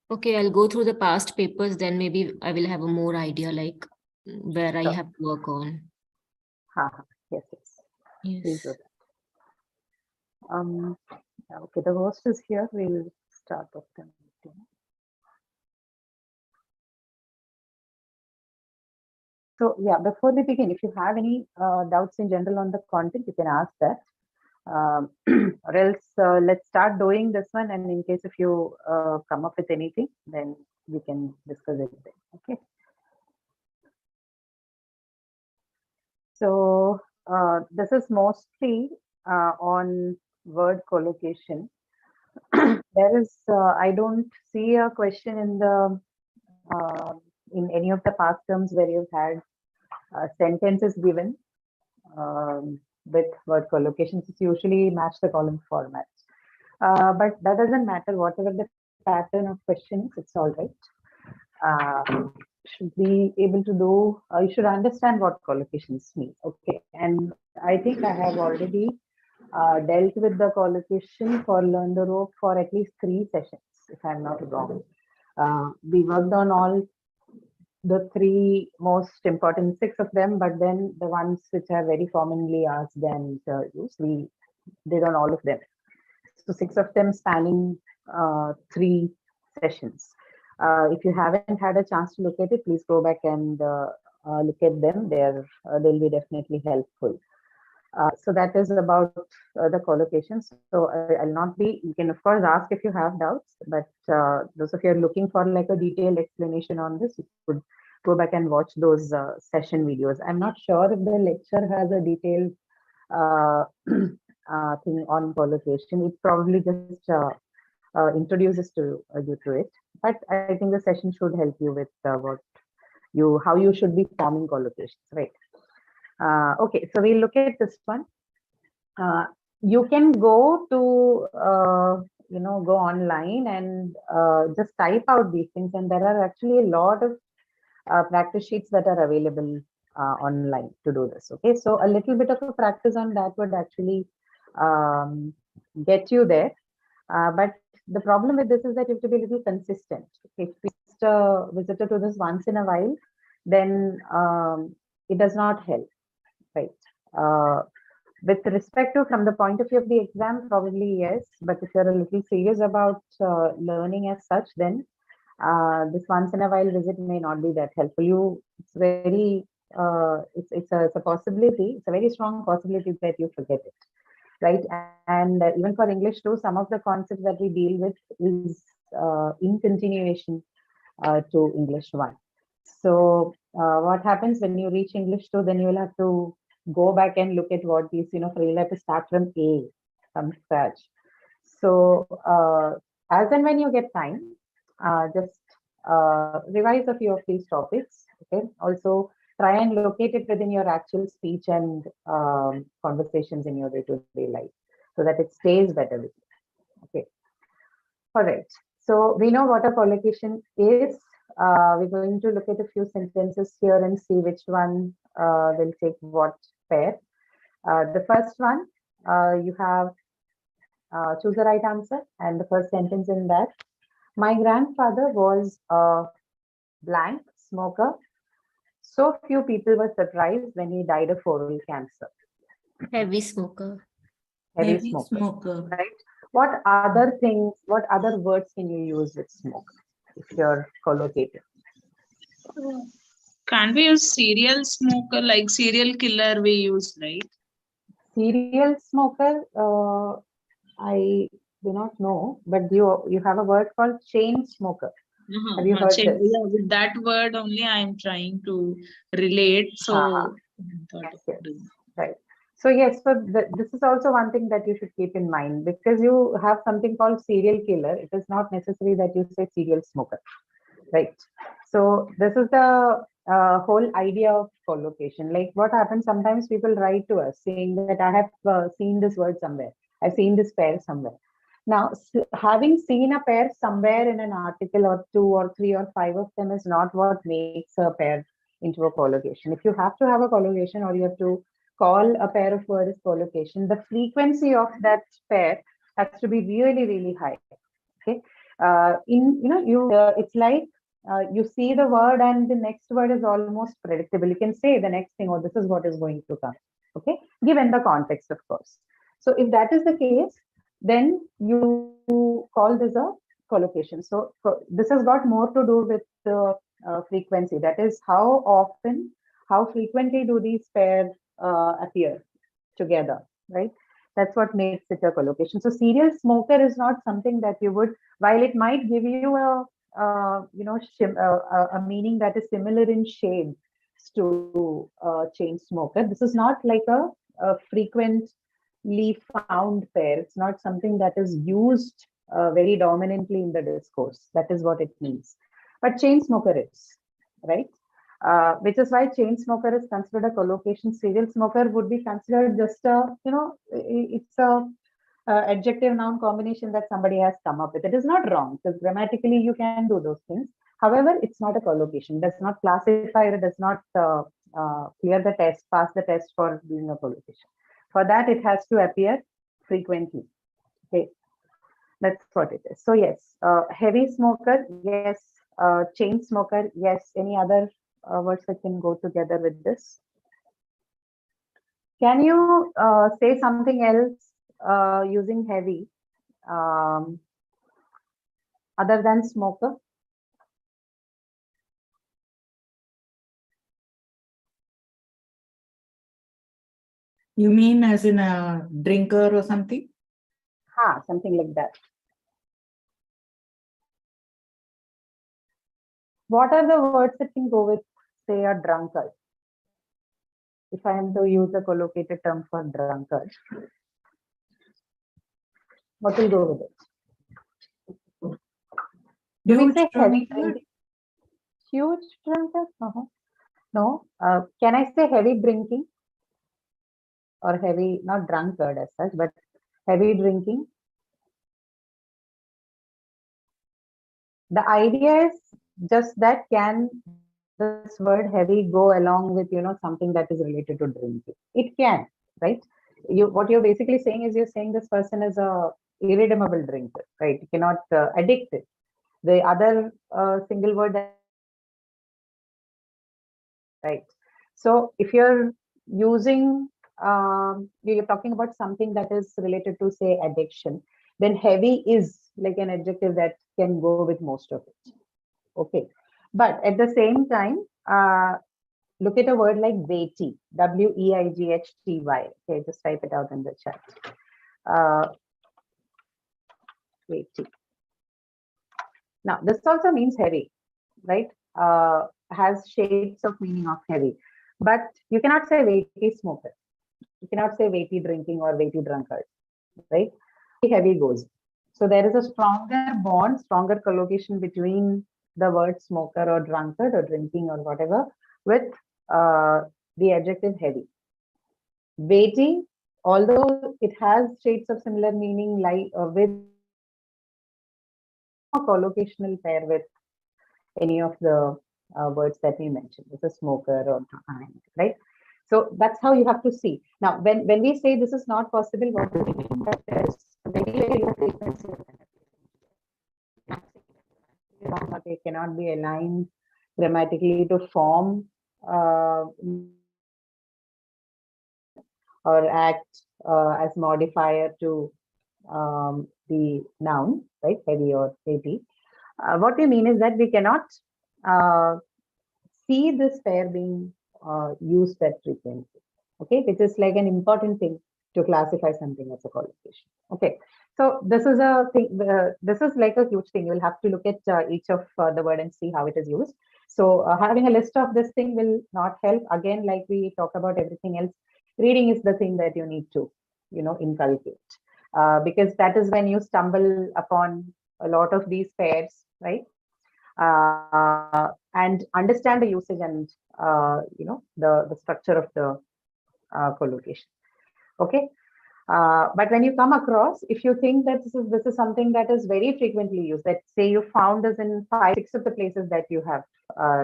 Okay, I'll go through the past papers, then maybe I will have a more idea like where I Sure. have to work on. Yes, yes. Please do Yes. that. Okay, the host is here. We'll start with the meeting. So yeah, before we begin, if you have any doubts in general on the content, you can ask that. Or else let's start doing this one, and in case if you come up with anything, then we can discuss it then. Okay. So this is mostly on word collocation. There is, I don't see a question uh, in any of the past terms where you've had sentences given with word collocations. It's usually match the column format. But that doesn't matter. Whatever the pattern of questions, it's all right. Should be able to do, you should understand what collocations mean. Okay. And I think I have already dealt with the collocation for Learn the Rope for at least 3 sessions, if I'm not wrong. We worked on all the 3 most important, 6 of them, but then the ones which are very commonly asked and used, we did on all of them. So 6 of them spanning 3 sessions. If you haven't had a chance to look at it, please go back and look at them. They'll be definitely helpful. So that is about the collocations. So I'll not be, you can of course ask if you have doubts, but those of you are looking for like a detailed explanation on this, you could go back and watch those session videos. I'm not sure if the lecture has a detailed thing on collocation. It probably just introduces to you to it, but I think the session should help you with how you should be forming collocations, right? Okay, so we'll look at this one. You can go to go online and just type out these things, and there are actually a lot of practice sheets that are available online to do this. Okay, so a little bit of a practice on that would actually get you there. But the problem with this is that you have to be a little consistent. If you just visitor to this once in a while, then it does not help, right? With respect to from the point of view of the exam, probably yes. But if you're a little serious about learning as such, then this once in a while visit may not be that helpful. It's very, it's a possibility. It's a very strong possibility that you forget it, right? And even for English too, some of the concepts that we deal with is in continuation to English 1. So what happens when you reach English 2, then you will have to go back and look at what these, you'll have to start from A, from scratch. So as and when you get time, just revise a few of these topics. Okay. Also try and locate it within your actual speech and conversations in your day-to-day life, so that it stays better with you. Okay. All right. So we know what a collocation is. We're going to look at a few sentences here and see which one will take what pair. The first one, you have choose the right answer, and the first sentence in that: my grandfather was a blank smoker. So few people were surprised when he died of oral cancer. Heavy smoker. Heavy smoker. Right? What other things, what other words can you use with smoke if you're collocated? Can't we use serial smoker, like serial killer we use, right? Serial smoker, I do not know, but you have a word called chain smoker. Have you heard this? Yeah, with that word only I am trying to relate. So yes. Right. So yes, so this is also one thing that you should keep in mind, because you have something called serial killer. It is not necessary that you say serial smoker, right? So this is the whole idea of collocation. Like what happens, sometimes people write to us saying that I have seen this word somewhere. I've seen this pair somewhere. Now, having seen a pair somewhere in an article or 2 or 3 or 5 of them is not what makes a pair into a collocation. If you have to have a collocation, or you have to call a pair of words collocation, the frequency of that pair has to be really, really high. Okay. It's like you see the word and the next word is almost predictable. You can say the next thing, or this is what is going to come. Okay, given the context, of course. So if that is the case, then you call this a collocation. So this has got more to do with the frequency. That is, how often, how frequently do these pairs appear together, right? That's what makes it a collocation. So serial smoker is not something that you would, while it might give you a meaning that is similar in shade to chain smoker. This is not like a frequently found pair. It's not something that is used very dominantly in the discourse. That is what it means. But chain smoker is, right? Which is why chain smoker is considered a collocation. Serial smoker would be considered just it's a adjective noun combination that somebody has come up with. It is not wrong, because grammatically you can do those things. However, it's not a collocation. It does not classify, or it does not clear the test, pass the test for being a collocation. For that, it has to appear frequently. Okay, that's what it is. So yes, heavy smoker, yes. Chain smoker, yes. Any other words that can go together with this? Can you say something else using heavy other than smoker? You mean as in a drinker or something? Something like that. What are the words that can go with, say, a drunkard? If I am to use a collocated term for drunkard, what will go with it? Do we say heavy drinking? Huge drunkard? No. Can I say heavy drinking? Or heavy, not drunkard as such, but heavy drinking? The idea is just that, can this word heavy go along with, something that is related to drinking? It can, right? What you're basically saying is, you're saying this person is a irredeemable drinker, right? You cannot addict it. The other single word that, right? So if you're using, you're talking about something that is related to, say, addiction, then heavy is like an adjective that can go with most of it. Okay, but at the same time, look at a word like weighty, W-E-I-G-H-T-Y. Okay, just type it out in the chat. Weighty. Now, this also means heavy, right? Has shades of meaning of heavy, but you cannot say weighty smoker. You cannot say weighty drinking or weighty drunkard, right? Heavy goes. So there is a stronger bond, stronger collocation between the word smoker or drunkard or drinking or whatever with the adjective heavy. Weighty, although it has shades of similar meaning, like with a collocational pair with any of the words that we mentioned, this is smoker or right? So that's how you have to see. Now, when we say this is not possible, what do we mean? That there is very low frequency. It cannot be aligned grammatically to form or act as modifier to the noun, right? Heavy or weighty. What we mean is that we cannot see this pair being used that frequently. Okay, which is like an important thing to classify something as a collocation. Okay, so this is a thing. This is like a huge thing. You will have to look at each of the word and see how it is used. So having a list of this thing will not help. Again, like we talk about everything else, reading is the thing that you need to, inculcate, because that is when you stumble upon a lot of these pairs, right? And understand the usage and the structure of the collocation. Okay, but when you come across, if you think that this is something that is very frequently used, that say you found this in 5-6 of the places that you have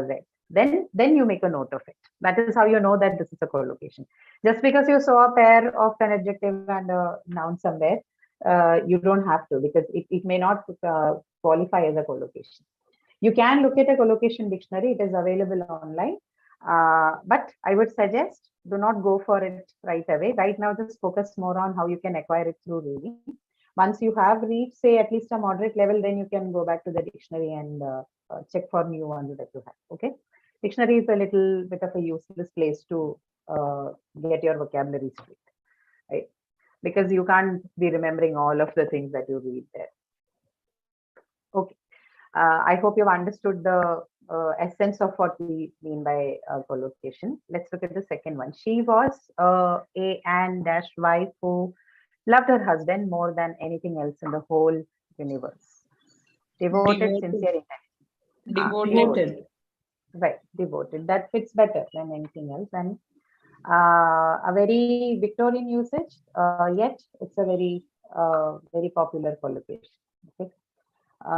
read, then you make a note of it. That is how you know that this is a collocation. Just because you saw a pair of an adjective and a noun somewhere you don't have to, because it may not qualify as a collocation. You can look at a collocation dictionary, it is available online. But I would suggest do not go for it right away. Right now, just focus more on how you can acquire it through reading. Once you have reached, say, at least a moderate level, then you can go back to the dictionary and check for new ones that you have. Okay. Dictionary is a little bit of a useless place to get your vocabulary straight, right? Because you can't be remembering all of the things that you read there. Okay. I hope you've understood the essence of what we mean by collocation. Let's look at the second one. She was a and dash wife who loved her husband more than anything else in the whole universe. Devoted, Devoted. sincere, intent. Devoted. Right, devoted. That fits better than anything else. And a very Victorian usage, yet it's a very, very popular collocation. Okay.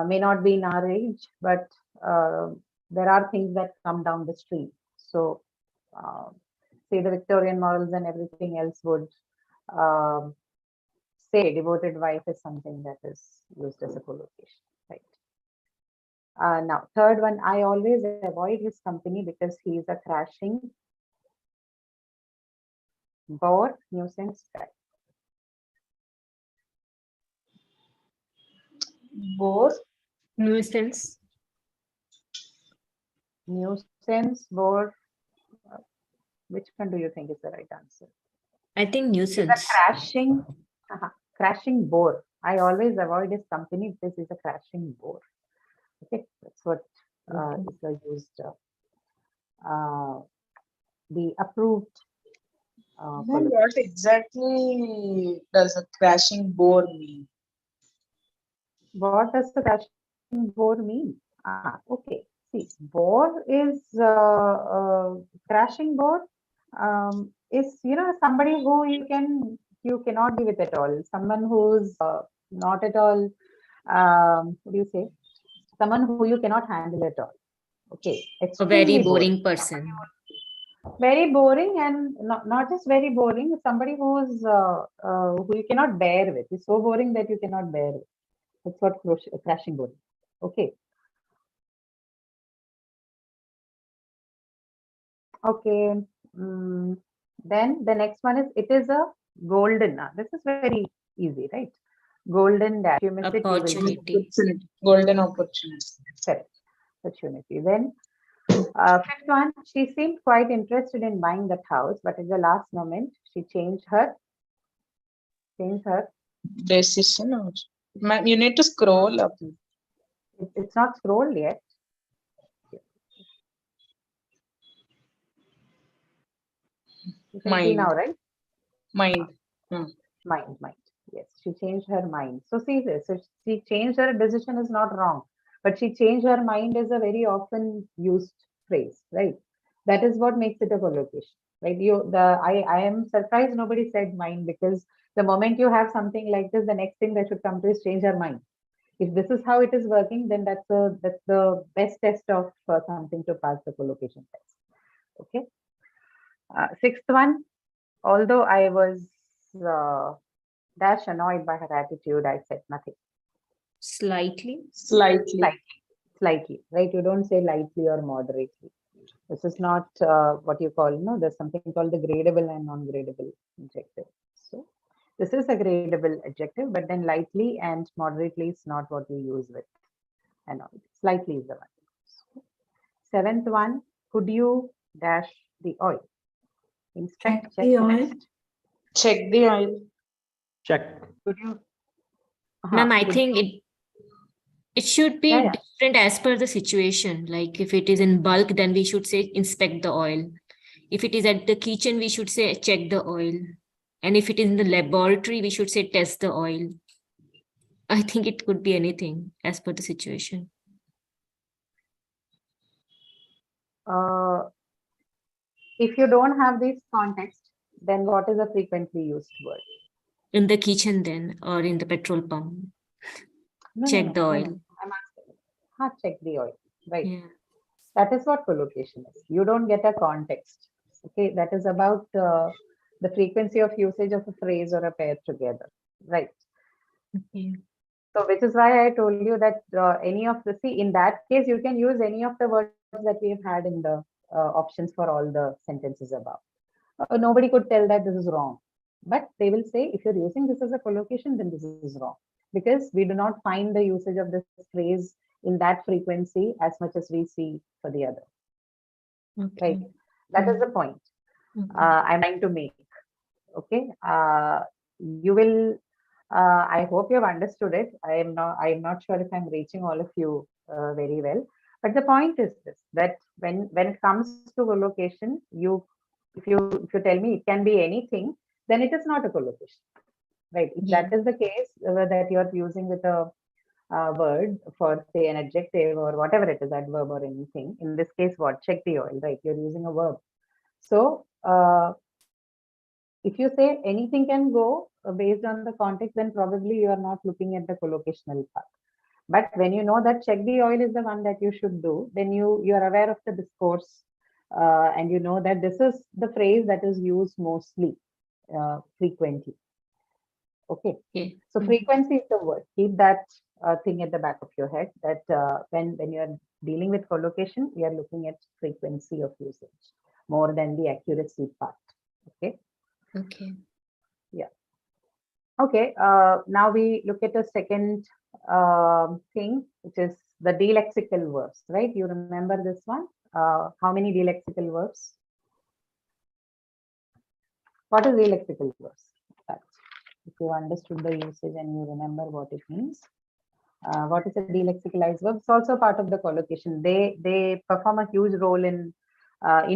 May not be in our age, but there are things that come down the street. So, say the Victorian morals and everything else would say devoted wife is something that is used as a collocation, right? Now, third one, I always avoid his company because he is a crashing bore, nuisance guy. Bore. Nuisance. Nuisance, bore. Which one do you think is the right answer? I think He's a nuisance. crashing bore. I always avoid his company because he's a crashing bore. Okay, that's what is the used, the approved. What exactly does a crashing bore mean? What does the crashing bore mean? Okay. See, bore is crashing bore is somebody who you cannot be with at all. Someone who's not at all. What do you say? Someone who you cannot handle at all. Okay. A very Extremely boring person. Very boring, and not just very boring. Somebody who's who you cannot bear with. It's so boring that you cannot bear with. That's what crashing bore. Okay. Okay. Then the next one is it is a golden. This is very easy, right? Golden dash. You miss it, you will get Opportunity. Golden opportunity. correct. Opportunity. Then fifth one, she seemed quite interested in buying that house, but at the last moment she changed her Decision. You need to scroll up. it's not scrolled yet. You can see Mind. now, right? Mind. Mind. Yes, she changed her mind. So see this. So she changed her decision is not wrong, but she changed her mind is a very often used phrase, right? That is what makes it a collocation, right? I am surprised nobody said mind, because the moment you have something like this, the next thing that should come to is change her mind. If this is how it is working, then that's the best test of something to pass the collocation test. Okay. Sixth one, although I was dash annoyed by her attitude, I said nothing. Slightly. Slightly. Slightly, right? You don't say lightly or moderately. This is not what you call, there's something called the gradable and non-gradable adjective. So this is a gradable adjective, but then lightly and moderately is not what we use with annoyed. Slightly is the one. So, seventh one, could you dash the oil? Inspect, check, the oil. test. Check the oil. Check. Could you? Ma'am, I could think it should be Yeah. different as per the situation. Like if it is in bulk, then we should say inspect the oil. If it is at the kitchen, we should say check the oil. And if it is in the laboratory, we should say test the oil. I think it could be anything as per the situation. If you don't have this context, then what is a frequently used word? In the kitchen then, or in the petrol pump. Check the oil. I'm asking. Check the oil. Right. Yeah. That is what collocation is. You don't get a context. Okay. That is about the frequency of usage of a phrase or a pair together. Right. Okay. So which is why I told you that any of the, see, in that case, you can use any of the words that we have had in the options for all the sentences above. Nobody could tell that this is wrong. But they will say, if you're using this as a collocation, then this is wrong. Because we do not find the usage of this phrase in that frequency as much as we see for the other. Okay. Right? That is the point Okay. I'm trying to make. Okay. You will, I hope you have understood it. I'm not sure if I'm reaching all of you very well. But the point is this, that when it comes to collocation, if you tell me it can be anything, then it is not a collocation, right? If Yeah. that is the case, that you are using with a word for, say, an adjective or whatever it is, adverb or anything. In this case, what? Check the oil, right? You're using a verb. So if you say anything can go based on the context, then probably you are not looking at the collocational part. But when you know that check the oil is the one that you should do, then you are aware of the discourse, and you know that this is the phrase that is used mostly, frequently. Okay. Okay. So frequency is the word. Keep that thing at the back of your head, that when you are dealing with collocation, we are looking at frequency of usage more than the accuracy part. Okay. Okay. Okay, now we look at a second thing, which is the delexical verbs, right? You remember this one? How many delexical verbs? What is delexical verbs? If you understood the usage and you remember what it means. What is a delexicalized verb? It's also part of the collocation. They perform a huge role in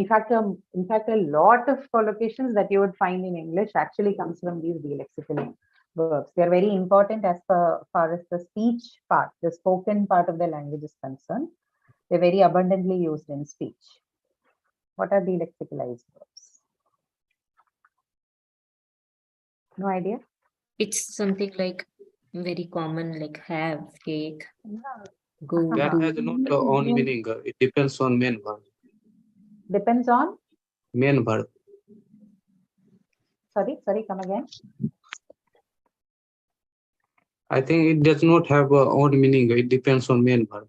fact, a lot of collocations that you would find in English actually comes from these delexical verbs. They are very important as far as the speech part, the spoken part of the language is concerned. They're very abundantly used in speech. What are delexicalized verbs? No idea? It's something like very common, like have, take, go, Uh-huh. That has do. not own meaning. It depends on main verb. Depends on, Main verb. sorry, come again. I think it does not have own meaning. It depends on main verb.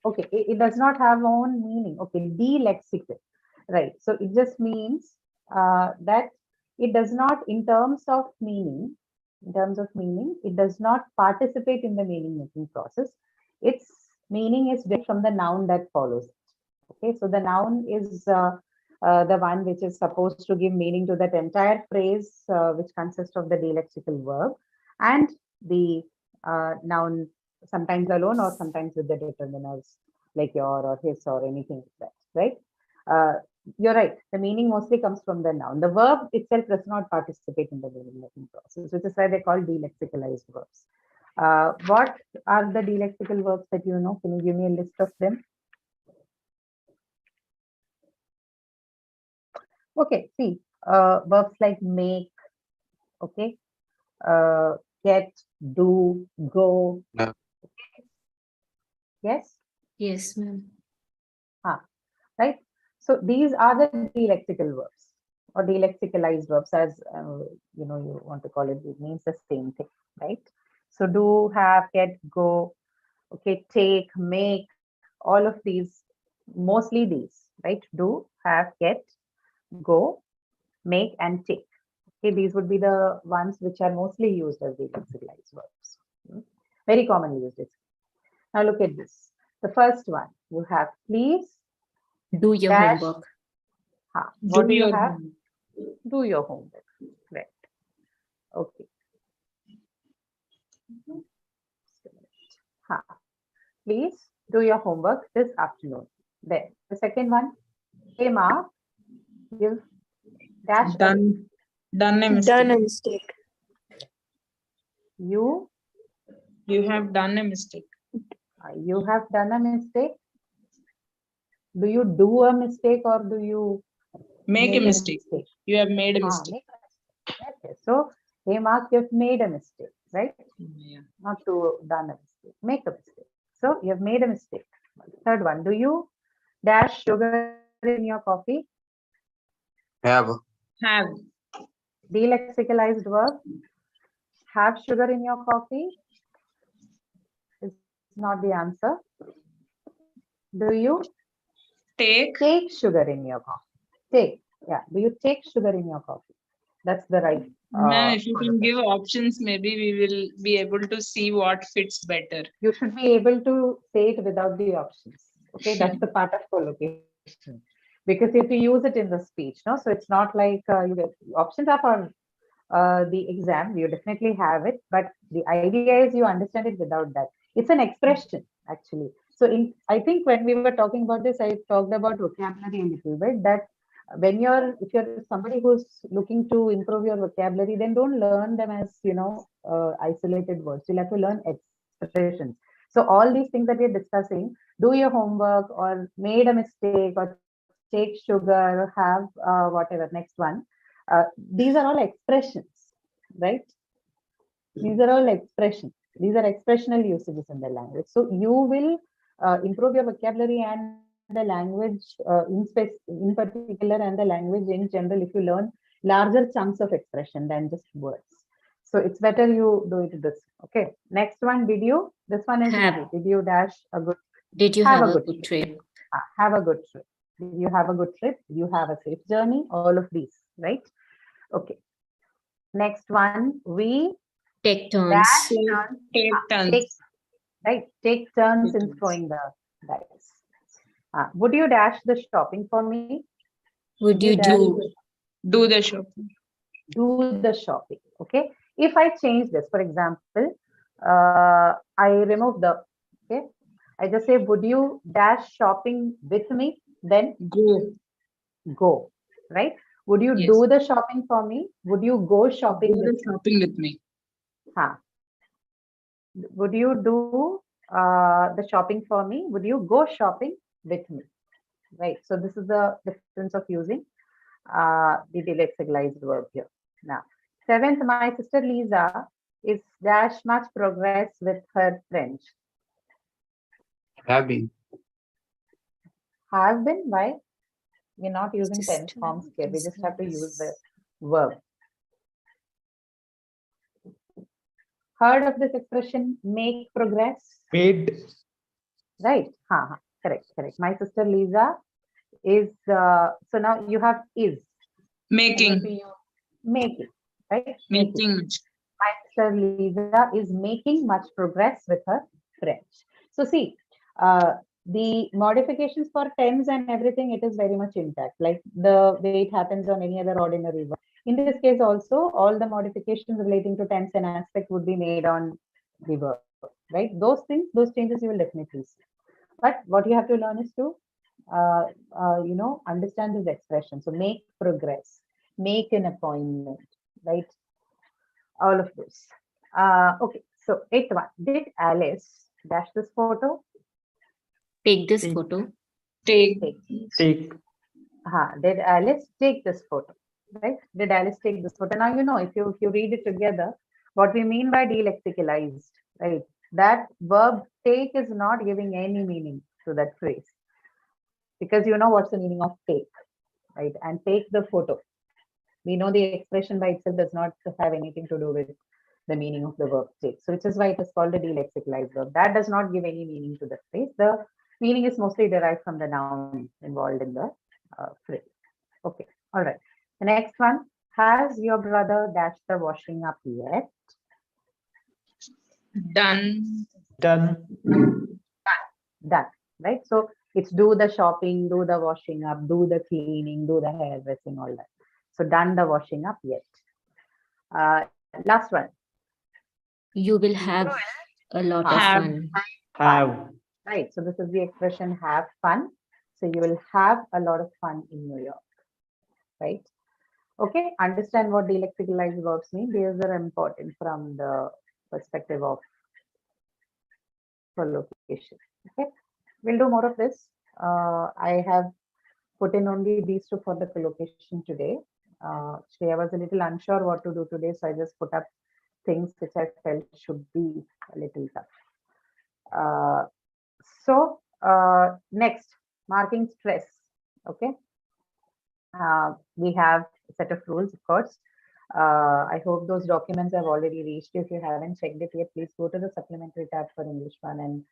Okay, it does not have own meaning. Okay, delexical, right? So it just means that it does not, in terms of meaning, it does not participate in the meaning making process. Its meaning is different from the noun that follows it. Okay, so the noun is the one which is supposed to give meaning to that entire phrase, which consists of the delexical verb and the noun, sometimes alone or sometimes with the determiners like your or his or anything like that, right? You're right. The meaning mostly comes from the noun. The verb itself does not participate in the meaning making process, which is why they call delexicalized verbs. What are the delexical verbs that you know? Can you give me a list of them? Okay, see, verbs like make, okay, get, do, go. Yeah. Yes, Yes, ma'am. right? So these are the delexical verbs or delexicalized verbs, as you know, you want to call it. It means the same thing, right? So do, have, get, go, okay, take, make, all of these, mostly these, right? Do, have, get, go, make, and take. Okay, these would be the ones which are mostly used as delexicalized verbs. Very commonly used. Now look at this. The first one, you have please, Do your dash, homework. what do you your have? homework. Do your homework. Right. Okay. Please do your homework this afternoon. Then the second one, hey Ma, give dash away. Done a mistake. Done a mistake. You have done a mistake. you have done a mistake. Do you do a mistake or do you Make a mistake. You have made a mistake. Okay. So, hey Mark, you've made a mistake, right? Yeah. Not to done a mistake. Make a mistake. So you have made a mistake. Third one, do you dash sugar in your coffee? Have. Have. Delexicalized verb. Have sugar in your coffee is not the answer. Do you Take. take sugar in your coffee? Take. Yeah. Do you take sugar in your coffee? That's the right. Ma'am, if you sort can of give options, maybe we will be able to see what fits better. You should be able to say it without the options. Okay, that's the part of collocation. Because if you use it in the speech, no, so it's not like you get options are for the exam. You definitely have it, but the idea is you understand it without that. It's an expression actually. So I think when we were talking about this, I talked about vocabulary a little bit. That when if you're somebody who's looking to improve your vocabulary, then don't learn them as isolated words. You'll have to learn expressions. So all these things that we're discussing, do your homework or made a mistake or take sugar, have whatever, next one. These are all expressions, right? These are all expressions. These are expressional usages in the language. So you will improve your vocabulary and the language in particular and the language in general if you learn larger chunks of expression than just words. So it's better you do it this. Okay. Next one, did you? This one is Have. easy. Did you dash a good? Did you have a good trip? Have a good trip. Did you have a good trip? Did you have a safe journey? All of these, right? Okay. Next one, we Take turns. dash Take turns. turns. Take turns Take in turns. throwing the dice. Would you dash the shopping for me? Would you dash Do the shopping. do the shopping? Okay. If I change this, for example, I remove the, okay. I just say, would you dash shopping with me? Then go, right? Would you Yes. do the shopping for me? Would you go shopping Do with the shopping with me. Would you do the shopping for me? Would you go shopping with me? Right. So this is the difference of using the delexicalized verb here. Now, seventh, my sister Lisa is dash much progress with her French. Have been. Have been, why? We're not using tense Sister forms here. We just have to is- use the verb. Heard of this expression, make progress? Made. Right. Correct. My sister Lisa is, so now you have is. Making. Making, right? Making. My sister Lisa is making much progress with her French. So see, the modifications for tense and everything, it is very much intact, like the way it happens on any other ordinary verb. In this case also, all the modifications relating to tense and aspect would be made on the verb, right? Those things, those changes you will definitely see. But what you have to learn is to, understand this expression. So make progress, make an appointment, right? All of this. Okay, so eighth one. Did Alice dash this photo? Take this Take. photo. Take. Take. Did Alice take this photo? Right? Did Alice take this photo? Now you know if you read it together, what we mean by delexicalized, right? That verb take is not giving any meaning to that phrase because you know what's the meaning of take, right? And take the photo. We know the expression by itself does not have anything to do with the meaning of the verb take. So which is why it is called a delexicalized verb. That does not give any meaning to the phrase. The meaning is mostly derived from the noun involved in the phrase. Okay, all right. The next one, has your brother dashed the washing up yet? Done. Done. Done, right? So it's do the shopping, do the washing up, do the cleaning, do the hairdressing, all that. So done the washing up yet. Last one. You will have a lot of Have. fun. Have. Right. So this is the expression have fun. So you will have a lot of fun in New York. Right. Okay. Understand what delexicalized verbs mean. These are important from the perspective of collocation. Okay. We'll do more of this. I have put in only these two for the collocation today. Shreya was a little unsure what to do today. So I just put up things which I felt should be a little tough. Next, marking stress. Okay. We have a set of rules, of course. I hope those documents have already reached you. If you haven't checked it yet, please go to the supplementary tab for English 1 and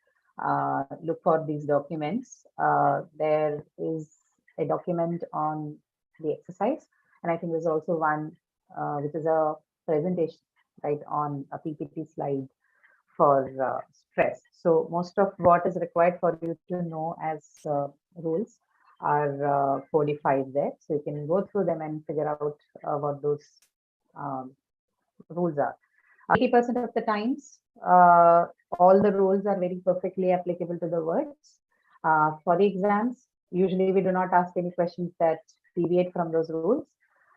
look for these documents. There is a document on the exercise, and I think there's also one which is a presentation, right, on a PPT slide for stress. So most of what is required for you to know as rules are codified there. So you can go through them and figure out what those um, rules are. 80% of the times, all the rules are very perfectly applicable to the words. For the exams, usually we do not ask any questions that deviate from those rules.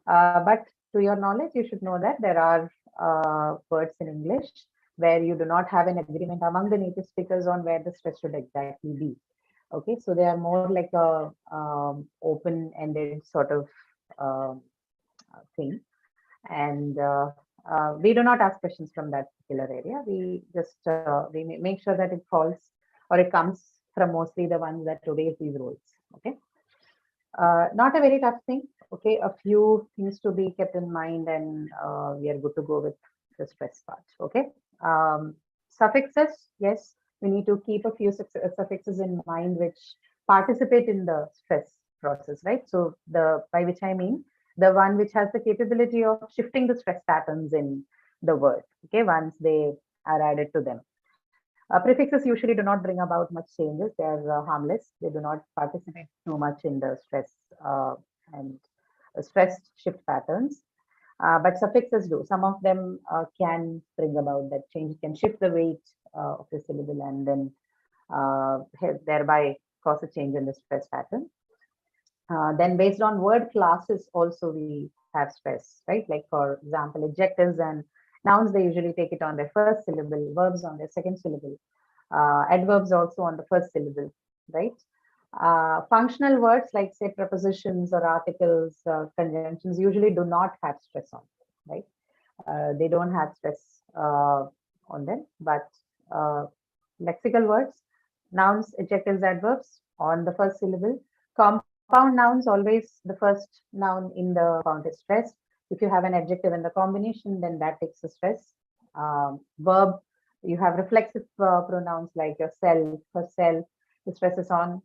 But to your knowledge, you should know that there are words in English where you do not have an agreement among the native speakers on where the stress should exactly be. Okay, so they are more like a open-ended sort of thing. And we do not ask questions from that particular area. We just we make sure that it falls or it comes from mostly the ones that obeys these rules. Okay, not a very tough thing. Okay, a few things to be kept in mind, and we are good to go with the stress part. Okay, suffixes, yes, we need to keep a few suffixes in mind which participate in the stress process, right? So the, by which I mean the one which has the capability of shifting the stress patterns in the word, okay, once they are added to them. Prefixes usually do not bring about much changes. They are harmless. They do not participate too much in the stress and stress shift patterns. But suffixes do. Some of them can bring about that change, can shift the weight of the syllable and then thereby cause a change in the stress pattern. Then based on word classes also we have stress, right? Like for example, adjectives and nouns, they usually take it on their first syllable, verbs on their second syllable, adverbs also on the first syllable, right? Functional words like say prepositions or articles, conjunctions usually do not have stress on, right? They don't have stress on them, but lexical words, nouns, adjectives, adverbs on the first syllable. Compound nouns, always the first noun in the compound is stressed. If you have an adjective in the combination, then that takes the stress. Verb, you have reflexive pronouns like yourself, herself. The stress is on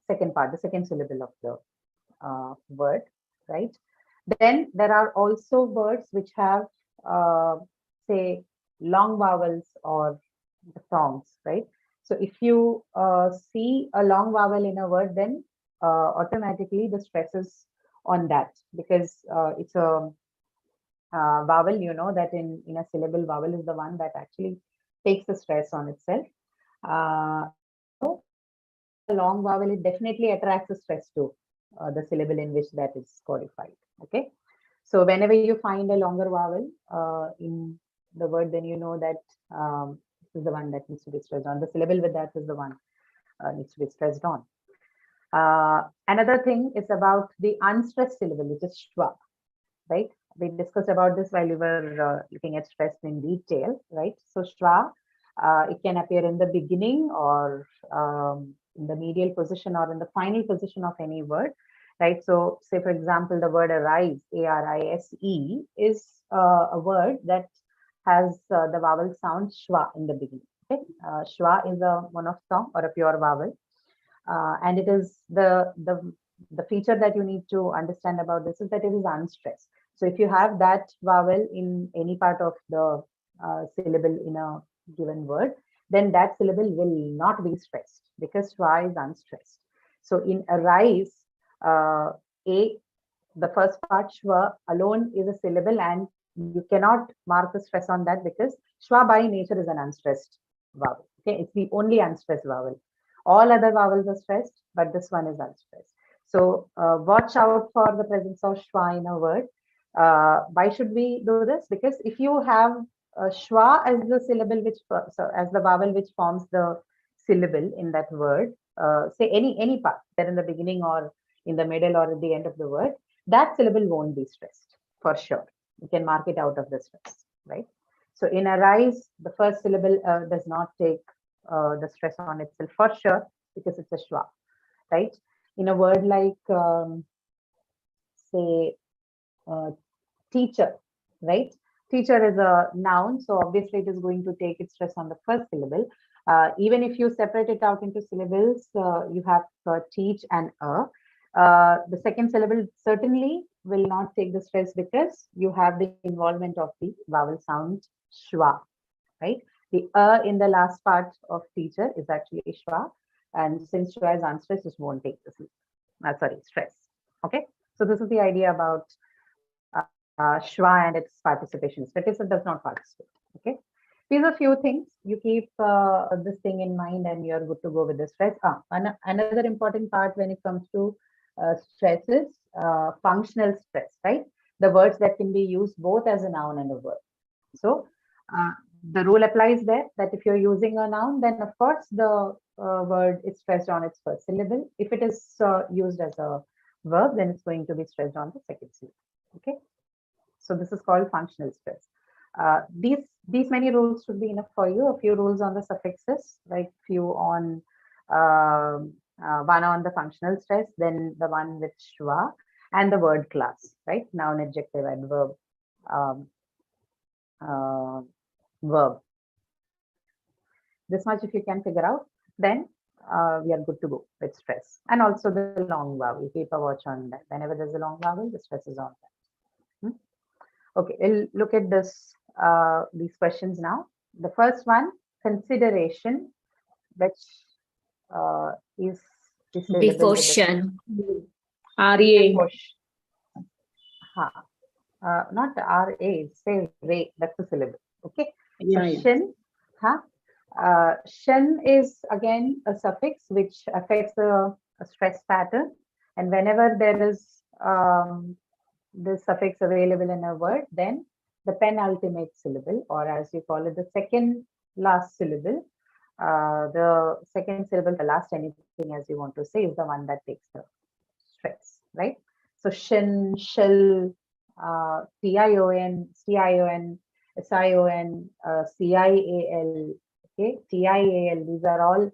second part, the second syllable of the word, right? Then there are also words which have, say, long vowels or songs, right? So if you see a long vowel in a word, then automatically the stress is on that because it's a vowel, you know, that in a syllable, vowel is the one that actually takes the stress on itself. A long vowel, it definitely attracts the stress to the syllable in which that is codified. Okay, so whenever you find a longer vowel in the word, then you know that this is the one that needs to be stressed on. The syllable with that is the one needs to be stressed on. Another thing is about the unstressed syllable, which is schwa, right? We discussed about this while we were looking at stress in detail, right? So schwa, it can appear in the beginning or in the medial position or in the final position of any word, right? So say, for example, the word arise, A-R-I-S-E, is a word that has the vowel sound schwa in the beginning. Okay, schwa is a monophthong or a pure vowel, and it is the feature that you need to understand about this is that it is unstressed. So if you have that vowel in any part of the syllable in a given word, then that syllable will not be stressed because schwa is unstressed. So in arise, the first part schwa alone is a syllable, and you cannot mark the stress on that because schwa by nature is an unstressed vowel. Okay, it's the only unstressed vowel. All other vowels are stressed, but this one is unstressed. So watch out for the presence of schwa in a word. Why should we do this? Because if you have schwa as the syllable which, so as the vowel which forms the syllable in that word, say any part, there in the beginning or in the middle or at the end of the word, that syllable won't be stressed for sure. You can mark it out of the stress, right? So in arise, the first syllable does not take the stress on itself for sure because it's a schwa, right? In a word like say teacher, right? Teacher is a noun, so obviously it is going to take its stress on the first syllable. Even if you separate it out into syllables, you have teach and a. The second syllable certainly will not take the stress because you have the involvement of the vowel sound schwa, right? The in the last part of teacher is actually schwa, and since schwa is unstressed, this won't take the stress. Okay, so this is the idea about schwa and its participation. Statistic does not participate. Okay, these are few things you keep this thing in mind, and you're good to go with the stress. Another important part when it comes to stress is functional stress, right? The words that can be used both as a noun and a verb. So the rule applies there that if you're using a noun, then of course the word is stressed on its first syllable. If it is used as a verb, then it's going to be stressed on the second syllable. Okay, so this is called functional stress. These many rules should be enough for you. A few rules on the suffixes, like few on one on the functional stress, then the one with schwa, and the word class, right? Noun, adjective, and verb. Verb. This much if you can figure out, then we are good to go with stress. And also the long vowel, keep a watch on that. Whenever there's a long vowel, the stress is on that. Okay, we'll look at these questions now. The first one, consideration, which is the syllable Before with the- shan. RA. before not RA, say Ray, that's the syllable. Okay. Yeah, So yeah. shin, shin is again a suffix which affects the stress pattern. And whenever there is this suffix available in a word, then the penultimate syllable, or as you call it, the second last syllable, the second syllable, the last anything as you want to say, is the one that takes the stress, right? So shin, shell, tion, sion, sion, cial, okay, tial. These are all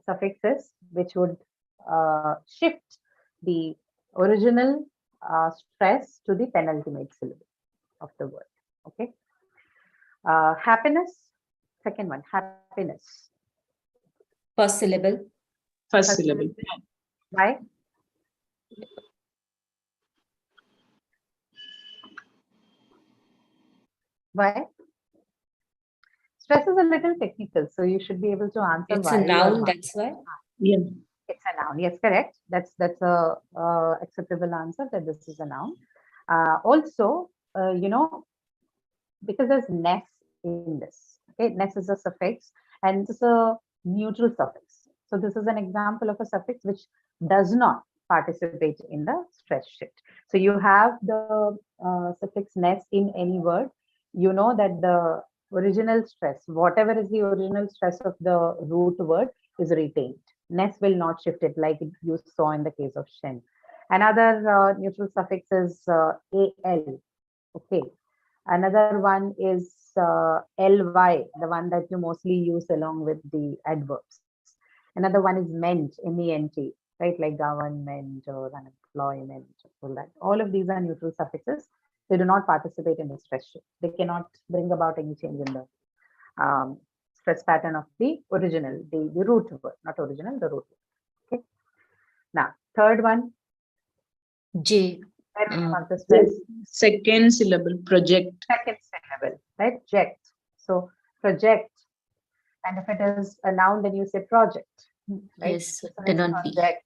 suffixes which would shift the original stress to the penultimate syllable of the word. Okay. Happiness, second one, happiness. First syllable. First syllable. Why? Why? Stress is a little technical, so you should be able to answer It's why. a you are noun, wrong. that's why. Yeah. It's a noun. Yes, correct. That's a acceptable answer that this is a noun. Also, because there's ness in this. Okay, ness is a suffix and it's a neutral suffix. So this is an example of a suffix which does not participate in the stress shift. So you have the suffix ness in any word. You know that the original stress, whatever is the original stress of the root word, is retained. Ness will not shift it like you saw in the case of shen. Another neutral suffix is al. Okay. Another one is ly, the one that you mostly use along with the adverbs. Another one is ment, ment, right? Like government or unemployment, all that. All of these are neutral suffixes. They do not participate in the stress shift. They cannot bring about any change in the stress pattern of the original, the root word, not original, the root word. Okay. Now, third one. J. Where we have the stress. Second syllable, project. Second syllable, right? Project. So project. And if it is a noun, then you say project. Right? Yes, This one is cannot be. project.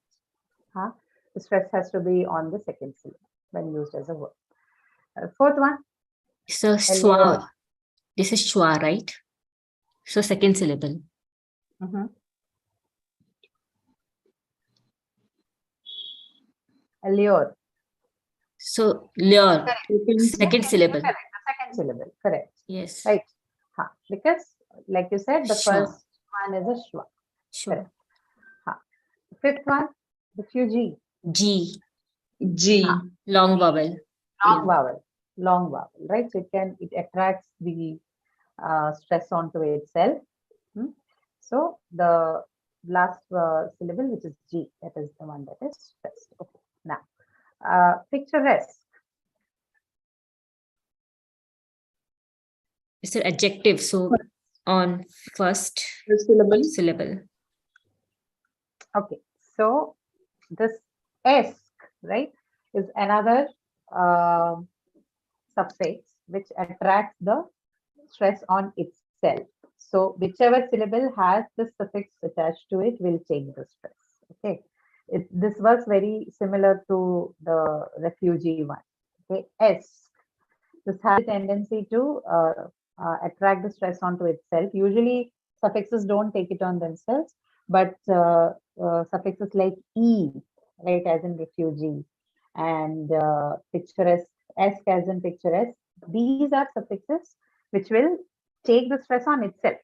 The stress has to be on the second syllable when used as a verb. Fourth one. So schwa. This is schwa, right? So second syllable. Allure. So lure. Second syllable. Correct. The second syllable. Correct. Yes. Right. Because, like you said, the Schwa. first one is a schwa. Sure. Fifth one, refugee. G. G. Long vowel. Long vowel, right? So it attracts the stress onto itself. So the last syllable, which is G, that is the one that is stressed. Okay. Now, picturesque. It's an adjective, so on first Syllable. syllable. Okay, so this esk, right, is another suffix which attracts the stress on itself. So whichever syllable has the suffix attached to it will take the stress. Okay, this works very similar to the refugee one. Okay, esk. This has a tendency to attract the stress onto itself. Usually suffixes don't take it on themselves, but suffixes like e, right, as in refugee, and picturesque, esque as in picturesque, these are suffixes which will take the stress on itself.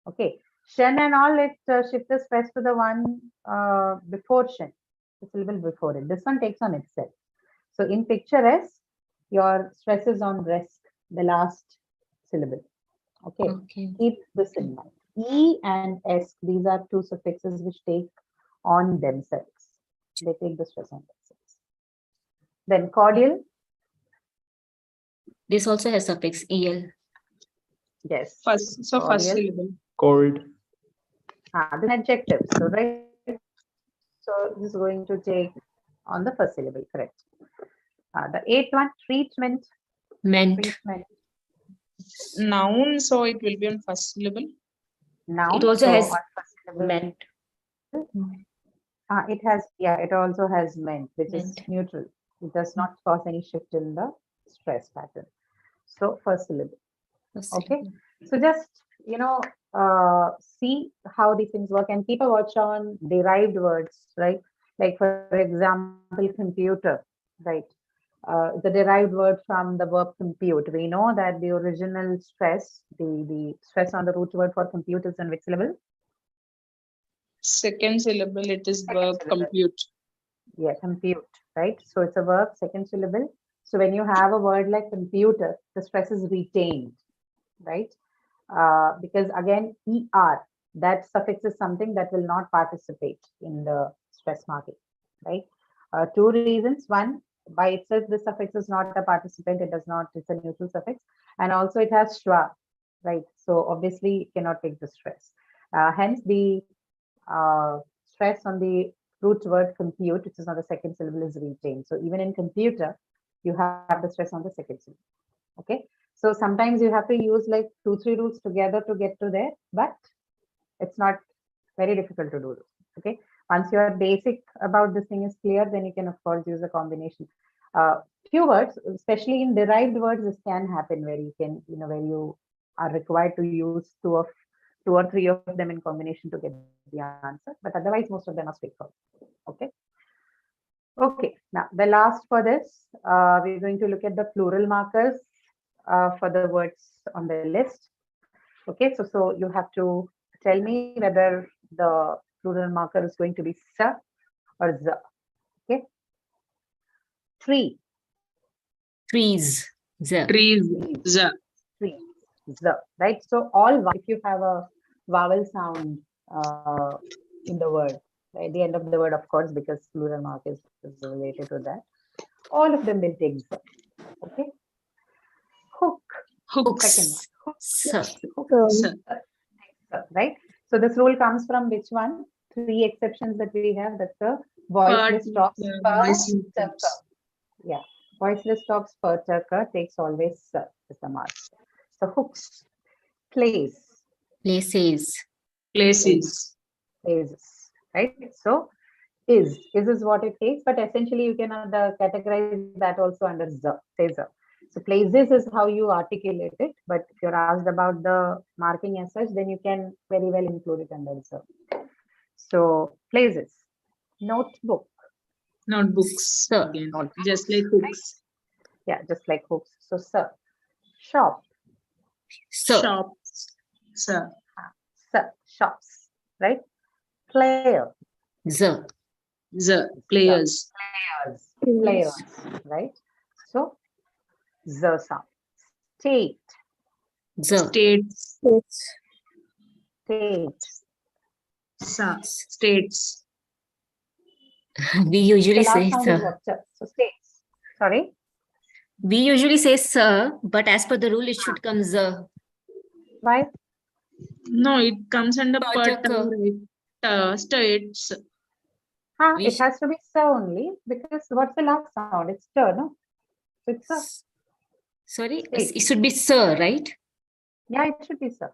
Okay, shen and all, it shifts the stress to the one before shen, the syllable before it. This one takes on itself. So in picturesque, your stress is on rest, the last syllable. Okay, Okay. keep this in mind. E and S, these are two suffixes which take on themselves. They take the stress on themselves. Then cordial, This also has suffix el. yes. First Cordial. syllable. Cold. The adjective. So right. So this is going to take on the first syllable, correct. The eighth one, treatment. Meant. Treatment. Noun, so it will be on first syllable. Noun. It also so has on first syllable, meant. it has, yeah, it also has meant, which is Meant. neutral. It does not cause any shift in the stress pattern. So first syllable. First Okay. syllable. So just, see how these things work and keep a watch on derived words, right? Like for example, computer, right? The derived word from the verb compute. We know that the original stress, the stress on the root word for compute is in which syllable? Second syllable, it is Second verb syllable. compute. Yeah, compute, right? So it's a verb, second syllable. So when you have a word like computer, the stress is retained, right? Because again, ER, that suffix is something that will not participate in the stress marking, right? Two reasons. One, by itself, the suffix is not a participant. It does not, it's a neutral suffix. And also it has schwa, right? So obviously it cannot take the stress. Hence the stress on the root word compute, which is on the second syllable, is retained. So even in computer, you have the stress on the second syllable. Okay. So sometimes you have to use like 2-3 rules together to get to there, but it's not very difficult to do this. Okay. Once your basic about this thing is clear, then you can of course use a combination. Few words, especially in derived words, this can happen where you can, where you are required to use two or three of them in combination to get the answer. But otherwise, most of them are straightforward. Okay. Okay. Now the last for this, we're going to look at the plural markers for the words on the list. Okay, so you have to tell me whether the plural marker is going to be sa or za. Okay. Tree. Trees. The. Trees. The. Tree. za. Right. So all, if you have a vowel sound in the word, right, the end of the word, of course, because plural mark is related to that, all of them will take za. Okay. Hook. Second Hooks. one. Sir. Sir. Right. So this rule comes from which one? 3 exceptions that we have. That's the voiceless stops. Voiceless stops. Yeah. Voiceless stops per turker takes always is the mark. So hooks. Place. Places. Places. Places. Right. So is what it takes, but essentially you can categorize that also under the. Say the. So places is how you articulate it, but if you're asked about the marking as such, then you can very well include it under the. So places. Notebook. Notebooks. Sir. Again. Notebooks. Just like books. Yeah, just like hooks. So sir. Shop. Sir. Shops. Sir. Sir. Shops. Right. Player. The. The. Players. Players. Right. So the sound. State. The. States. State. Sir. States. We usually The last say sound is sir. what? Sir. So states. Sorry. We usually say sir, but as per the rule, it should come the. Why? No, it comes under Partaka. per, right? States. We It sh- has to be sir only because what's the last sound? It's stir, no? So it's sir. Sorry, State. it should be sir, right? Yeah, it should be sir.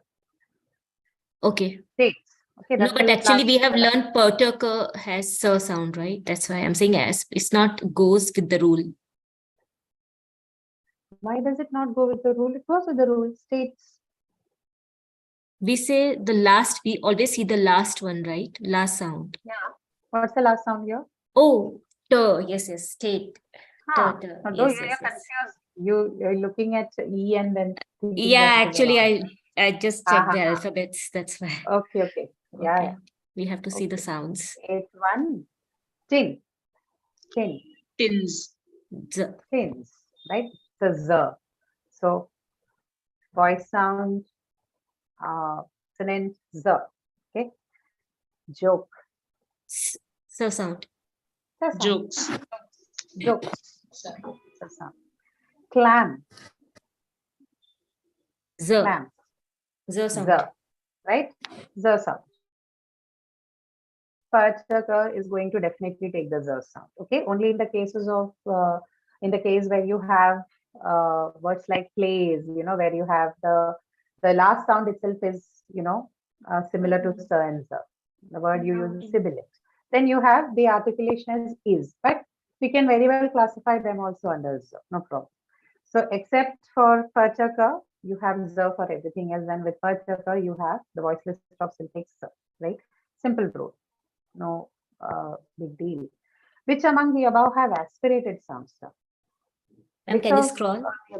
Okay. States. Okay, No, that's but the actually we last- have learned Partaka has sir sound, right? That's why I'm saying as it's not goes with the rule. Why does it not go with the rule? It goes with the rule. States. We say the last, we always see the last one, right? Last sound. What's the last sound here? Oh, yes, state. Huh. Tur. No, though Yes, you're yes. confused. You're looking at E and then thinking Yeah, that it is a actually, wrong I just Ah, checked ha, the ha. alphabets. That's why. one. Okay. Yeah, Okay. yeah. We have to see the Okay. sounds. 8-1. Tin. Tins. Z. Tins. Right? The Z. So voice sound, consonant Z. Okay. Joke. Sir sound. The sound. Jokes. Joke. The sound. Clam. Z. Clam. Z Z. sound. Right? Z sound. Partaka is going to definitely take the Z sound. Okay. Only in the cases of, in the case where you have words like plays, where you have the last sound itself is, similar to sir and z. The word you use is sibilant. Then you have the articulation as is, but we can very well classify them also under z, no problem. So except for Partaka, you have z for everything else, and with Partaka, you have the voiceless stop syntax z, right? Simple rule, no big deal. Which among the above have aspirated sounds, sir? And Which can you of scroll? the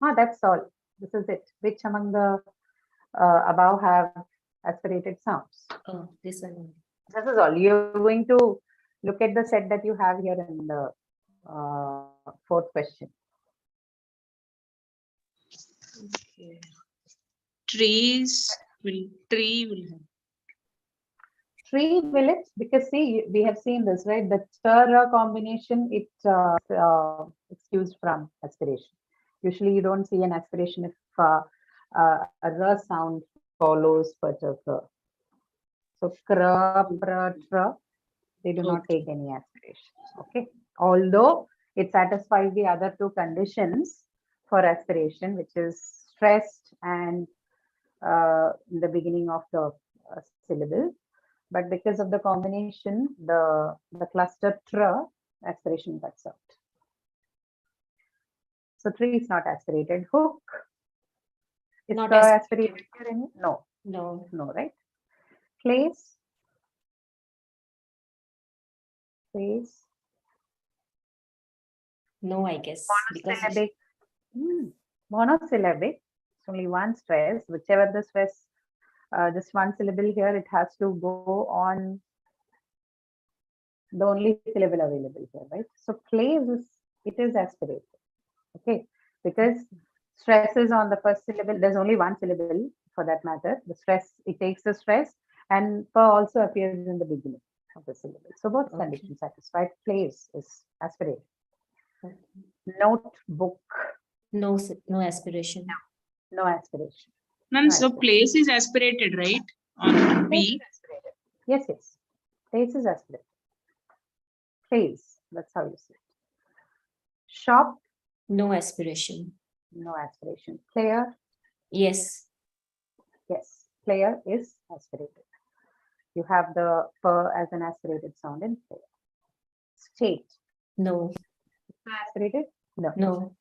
above? That's all. This is it. Which among the above have aspirated sounds? Oh, this one. This is all. You're going to look at the set that you have here in the fourth question. Tree will have. Tree will it? Because see, we have seen this, right? The stir combination, it's used from aspiration. Usually you don't see an aspiration if a r sound follows Partaka. So kra, pra, tra, they do not take any aspiration. Okay. Although it satisfies the other two conditions for aspiration, which is stressed and in the beginning of the syllable. But because of the combination, the cluster tra, aspiration cuts out. So tree is not aspirated. Hook is Not aspirated here in it? No, No. right? Place. No, I guess. Because Monosyllabic. Monosyllabic. It's only one stress. Whichever the stress, just one syllable here, it has to go on the only syllable available here, right? So place it is aspirated. Okay, because stress is on the first syllable. There's only one syllable for that matter. The stress, it takes the stress, and per also appears in the beginning of the syllable. So both Okay. conditions satisfied. Place is aspirated. Notebook, no aspiration. no aspiration. Ma'am, No so aspiration. place is aspirated, right? On Place B. is aspirated. Yes. Place is aspirated. Place, that's how you say it. Shop, No aspiration. no aspiration. Player, Yes. yes. Player is aspirated. You have the per as an aspirated sound in player. State, No. aspirated? No.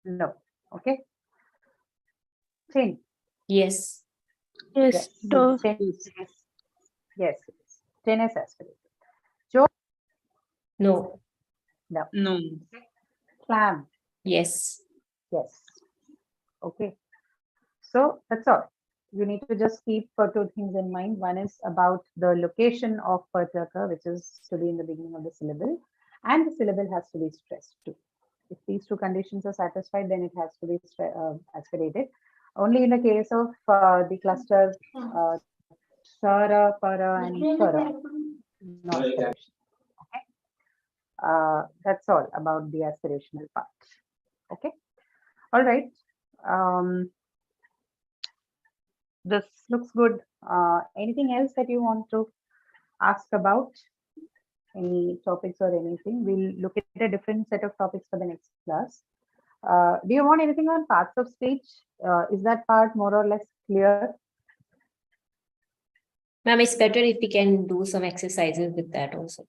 No. Okay. Tin, Yes. yes. Tin is, yes. Tin is aspirated. No. No. Clam, Yes. yes. Okay. So that's all. You need to just keep two things in mind. One is about the location of Partaka, which is to be in the beginning of the syllable, and the syllable has to be stressed too. If these two conditions are satisfied, then it has to be aspirated. Only in the case of the cluster Sara, Para, and Para, no aspiration. Okay. That's all about the aspirational part. Okay. All right. this looks good. Anything else that you want to ask about? Any topics or anything? We'll look at a different set of topics for the next class. Do you want anything on parts of speech? Is that part more or less clear? Ma'am, it's better if we can do some exercises with that also.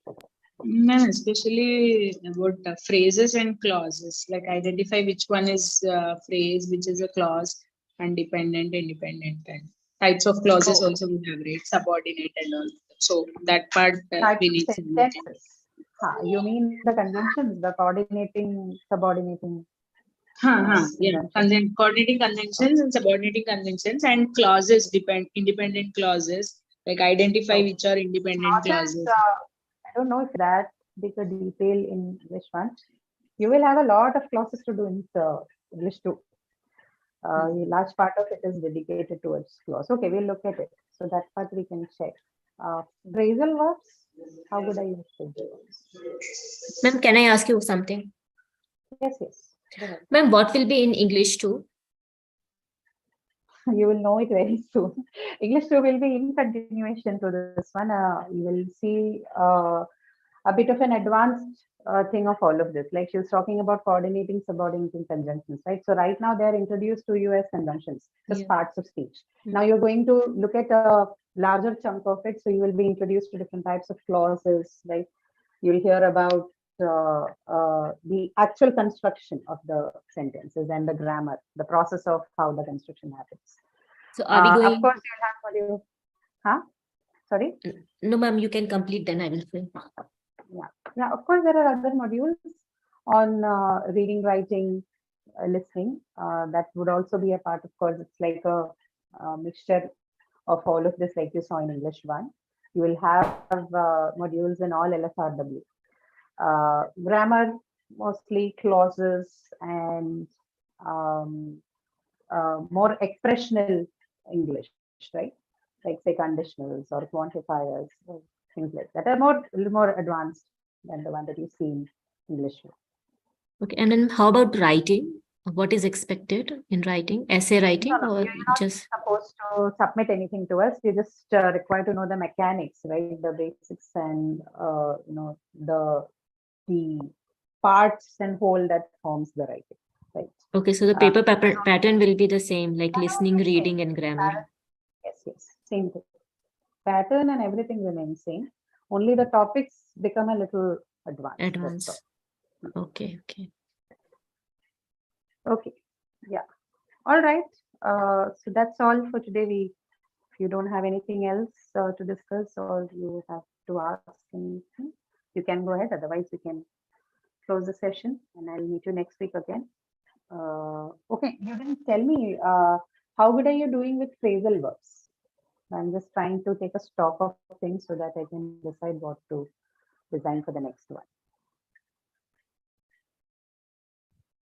Ma'am, especially about phrases and clauses, like identify which one is phrase, which is a clause, and dependent, independent, and types of clauses Oh. also we have, right? Subordinate and all. So that part Types we of need some more time. sentences. You mean the conjunctions, the coordinating, subordinating? Yeah, coordinating conjunctions and subordinating conjunctions and clauses, independent clauses, like identify which are independent clauses. I don't know if that is a detail in English one. You will have a lot of clauses to do in English too. A large part of it is dedicated towards clause. Okay, we'll look at it. So that part we can check. Phrasal verbs. How would I use phrasal verbs? Ma'am, can I ask you something? Yes, yes. Go ahead. Ma'am, what will be in English too? You will know it very soon. English 2 will be in continuation to this one. You will see a bit of an advanced thing of all of this. Like she was talking about coordinating, subordinating conjunctions, right? So right now they're introduced to you as conjunctions, just Yeah. parts of speech. Mm. Now you're going to look at a larger chunk of it. So you will be introduced to different types of clauses, like you'll hear about the actual construction of the sentences and the grammar, the process of how the construction happens. So are we Of going? course, you'll have module. Huh? Sorry. No, ma'am, you can complete, then I will fill. Yeah, of course, there are other modules on reading, writing, listening. That would also be a part. Of course, it's like a mixture of all of this, like you saw in English 1. You will have modules in all LSRW. Grammar, mostly clauses and more expressional English, right? Like say conditionals or quantifiers, or things like that are more advanced than the one that you see in English. Okay, and then how about writing? What is expected in writing? Essay writing No, or you're not just? supposed to submit anything to us. You just require to know the mechanics, right? The basics and the parts and whole that forms the writing, right? Okay, so the paper pattern will be the same, like listening, Same. reading, and grammar. Yes, same thing. Pattern and everything remains same. Only the topics become a little advanced. that's Advanced. Okay, okay. all. Okay, yeah. All right. So that's all for today. If you don't have anything else to discuss or you have to ask anything, you can go ahead. Otherwise, we can close the session and I'll meet you next week again. Okay, you didn't tell me how good are you doing with phrasal verbs? I'm just trying to take a stock of things so that I can decide what to design for the next one.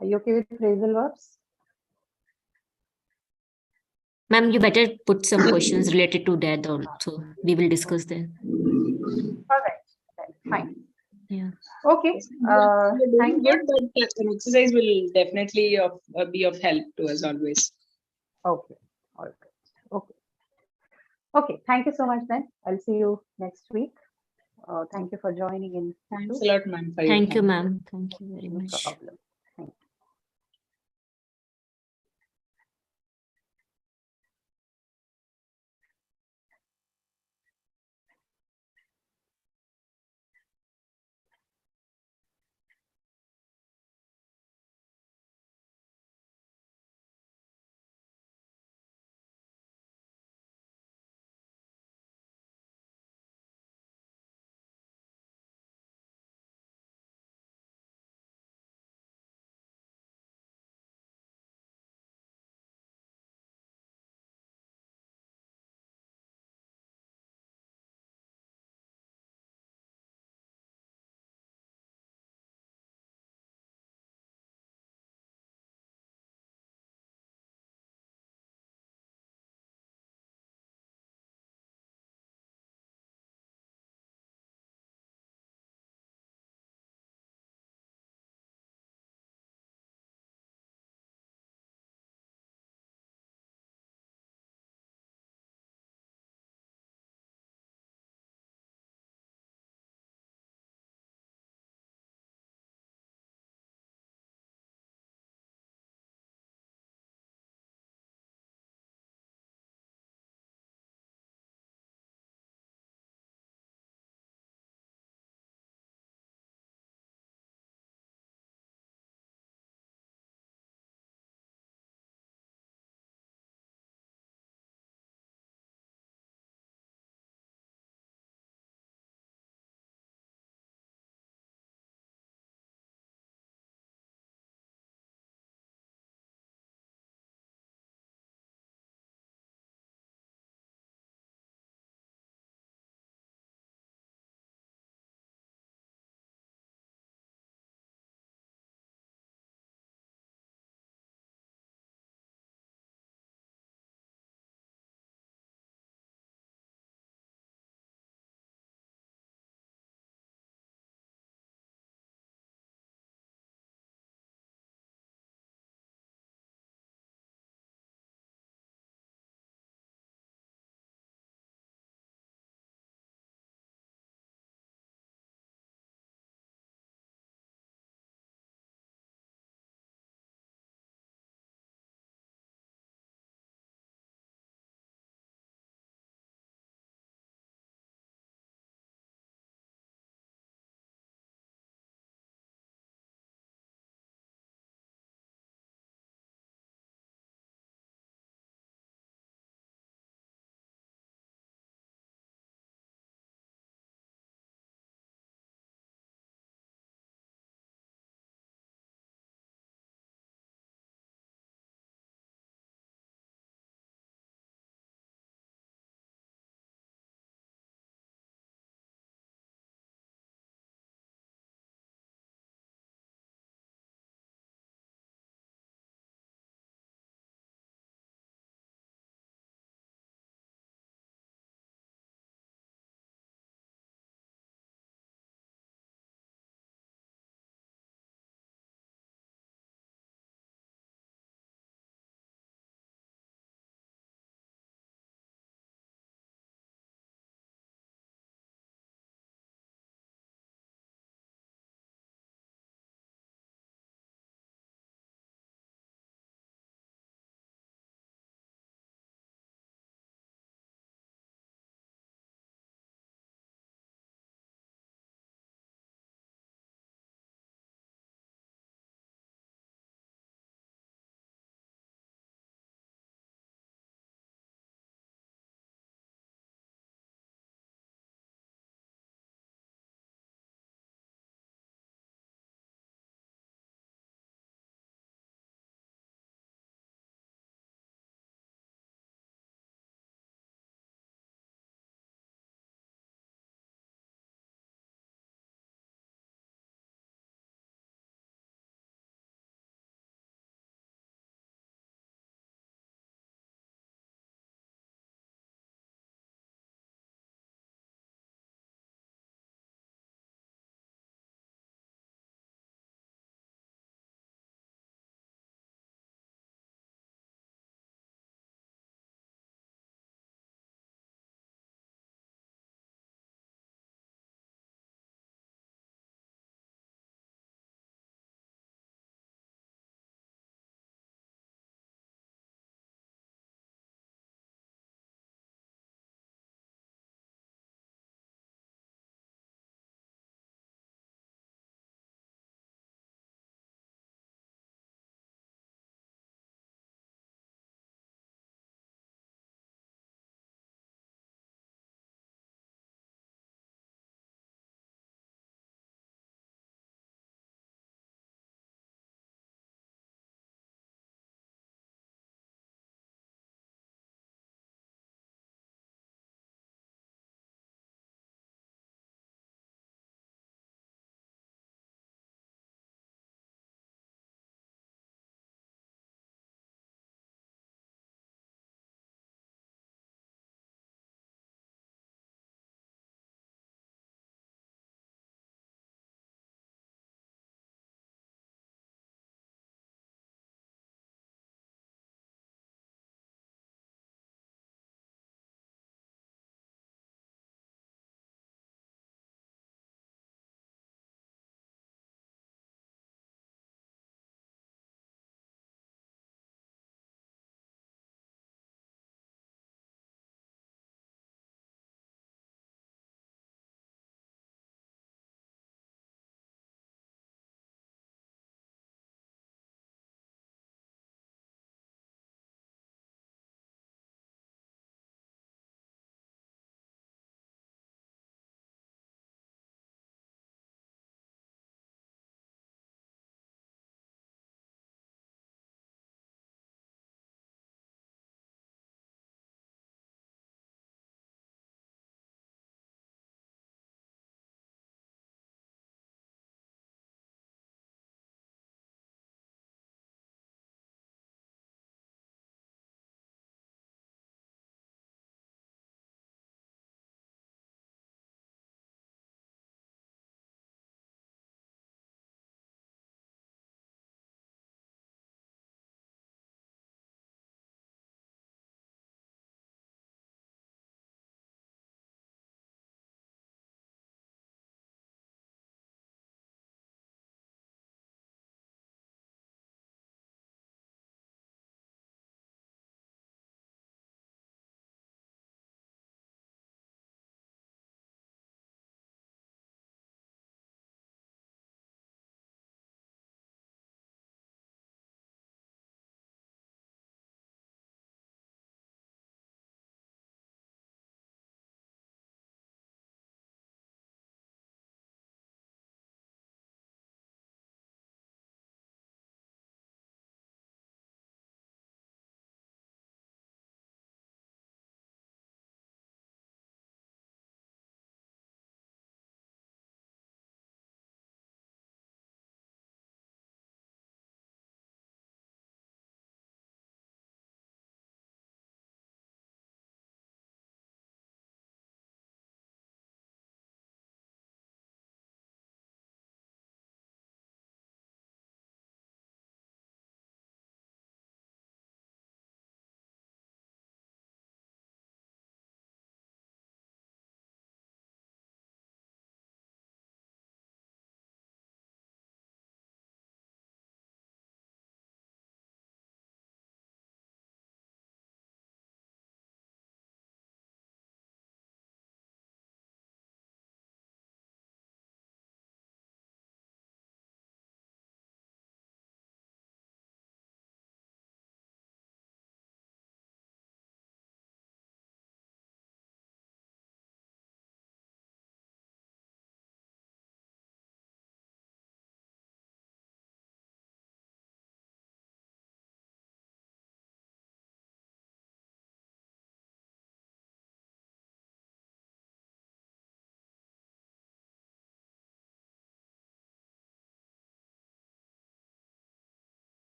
Are you okay with phrasal verbs? Ma'am, you better put some questions related to that also. We will discuss then. All right, then, fine. Yeah. Okay. We're doing Thank you. good, but an exercise will definitely be of help to us always. Okay. All right. Okay. Okay. Thank you so much then. I'll see you next week. Thank you for joining in. Thanks a lot, ma'am. for your Thank you, time. ma'am. Thank you very No much. problem.